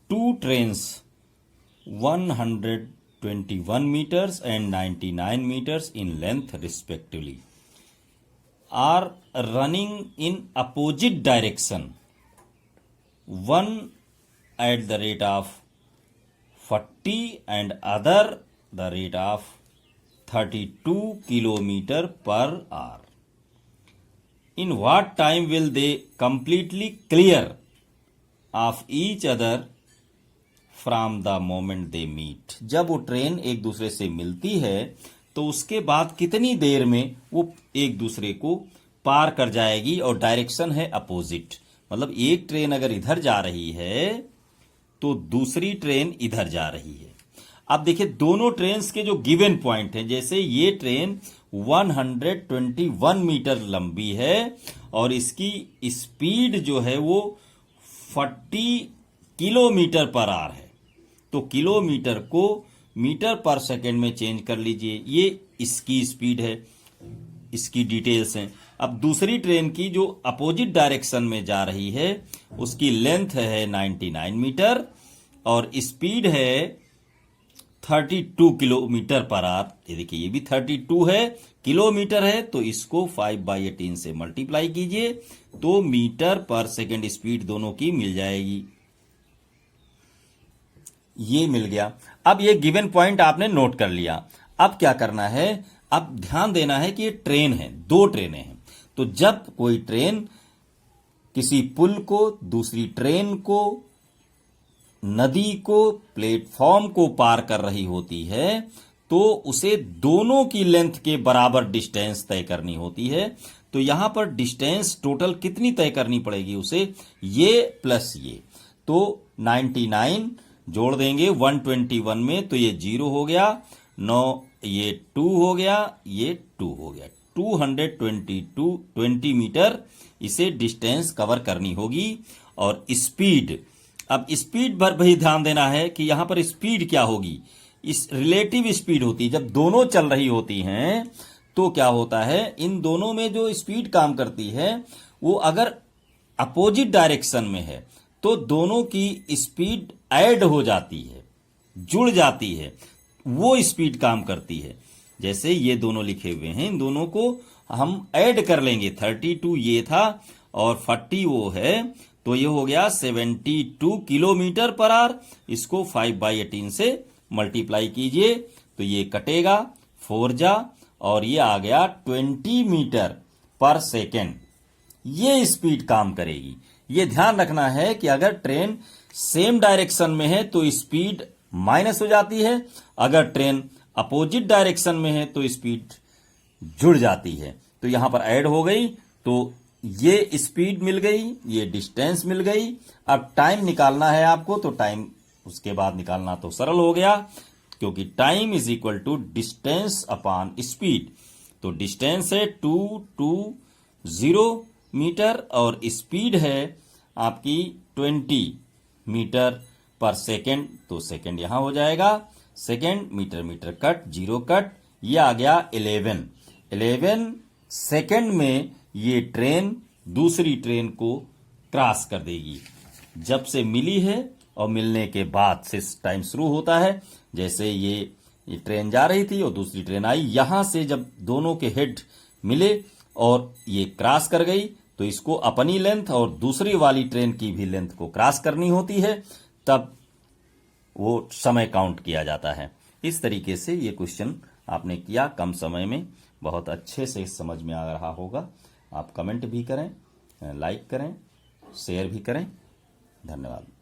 two trains 121 meters and 99 meters in length respectively are running in opposite direction, one at the rate of 40 and other the rate of 32 kilometer per hour. In what time will they completely clear of each other from the moment they meet? जब वो train एक दूसरे से मिलती है तो उसके बाद कितनी देर में वो एक दूसरे को पार कर जाएगी, और डायरेक्शन है अपोजिट, मतलब एक ट्रेन अगर इधर जा रही है तो दूसरी ट्रेन इधर जा रही है। अब देखिए दोनों ट्रेन्स के जो गिवन पॉइंट हैं, जैसे ये ट्रेन 121 मीटर लंबी है और इसकी स्पीड जो है वो 40 किलोमीटर पर आवर है, तो किलोमीटर को मीटर पर सेकंड में चेंज कर लीजिए, ये इसकी स्पीड है, इसकी डिटेल्स हैं। अब दूसरी ट्रेन की जो अपोजिट डायरेक्शन में जा रही है उसकी लेंथ है 99 मीटर और स्पीड है 32 किलोमीटर पर आवर। ये देखिए ये भी 32 है, किलोमीटर है, तो इसको 5/18 से मल्टीप्लाई कीजिए तो मीटर पर सेकंड स्पीड दोनों की मिल जाएगी। ये मिल गया। अब ये गिवन पॉइंट आपने नोट कर लिया। अब क्या करना है, अब ध्यान देना है कि ये ट्रेन है, दो ट्रेनें हैं, तो जब कोई ट्रेन किसी पुल को, दूसरी ट्रेन को, नदी को, प्लेटफॉर्म को पार कर रही होती है तो उसे दोनों की लेंथ के बराबर डिस्टेंस तय करनी होती है। तो यहां पर डिस्टेंस टोटल कितनी तय करनी पड़ेगी उसे, ये प्लस ये, तो 99 जोड़ देंगे 121 में तो ये 0 हो गया, 9 ये 2 हो गया, ये 2 हो गया, 220 मीटर इसे डिस्टेंस कवर करनी होगी। और स्पीड, अब स्पीड पर भी ध्यान देना है कि यहां पर स्पीड क्या होगी, इस रिलेटिव स्पीड होती है। जब दोनों चल रही होती हैं तो क्या होता है, इन दोनों में जो स्पीड काम करती है वो अगर अपोजिट डायरेक्शन में है तो दोनों की स्पीड ऐड हो जाती है, जुड़ जाती है, वो स्पीड काम करती है। जैसे ये दोनों लिखे हुए हैं, इन दोनों को हम ऐड कर लेंगे, 32 ये था और 40 वो है, तो ये हो गया 72 किलोमीटर पर आवर। इसको 5/18 से मल्टीप्लाई कीजिए तो ये कटेगा 4 जा और ये आ गया 20 मीटर पर सेकेंड। ये स्पीड काम करेगी। ये ध्यान रखना है कि अगर ट्रेन सेम डायरेक्शन में है तो स्पीड माइनस हो जाती है, अगर ट्रेन अपोजिट डायरेक्शन में है तो स्पीड जुड़ जाती है। तो यहां पर ऐड हो गई तो ये स्पीड मिल गई, ये डिस्टेंस मिल गई। अब टाइम निकालना है आपको, तो टाइम उसके बाद निकालना तो सरल हो गया, क्योंकि time is equal to distance upon speed. तो डिस्टेंस है 220 मीटर और स्पीड है आपकी 20 मीटर पर सेकेंड, तो सेकेंड यहां हो जाएगा, second metre metre cut, 0 cut, ये आ गया 11 सेकेंड में ये ट्रेन दूसरी ट्रेन को क्रॉस कर देगी। जब से मिली है और मिलने के बाद से टाइम शुरू होता है। जैसे ये ट्रेन जा रही थी और दूसरी ट्रेन आई, यहां से जब दोनों के हेड मिले और ये क्रॉस कर गई तो इसको अपनी लेंथ और दूसरी वाली ट्रेन की भी लेंथ को क्रॉस करनी होती है, तब वो समय काउंट किया जाता है। इस तरीके से ये क्वेश्चन आपने किया कम समय में, बहुत अच्छे से समझ में आ रहा होगा। आप कमेंट भी करें, लाइक करें, शेयर भी करें। धन्यवाद।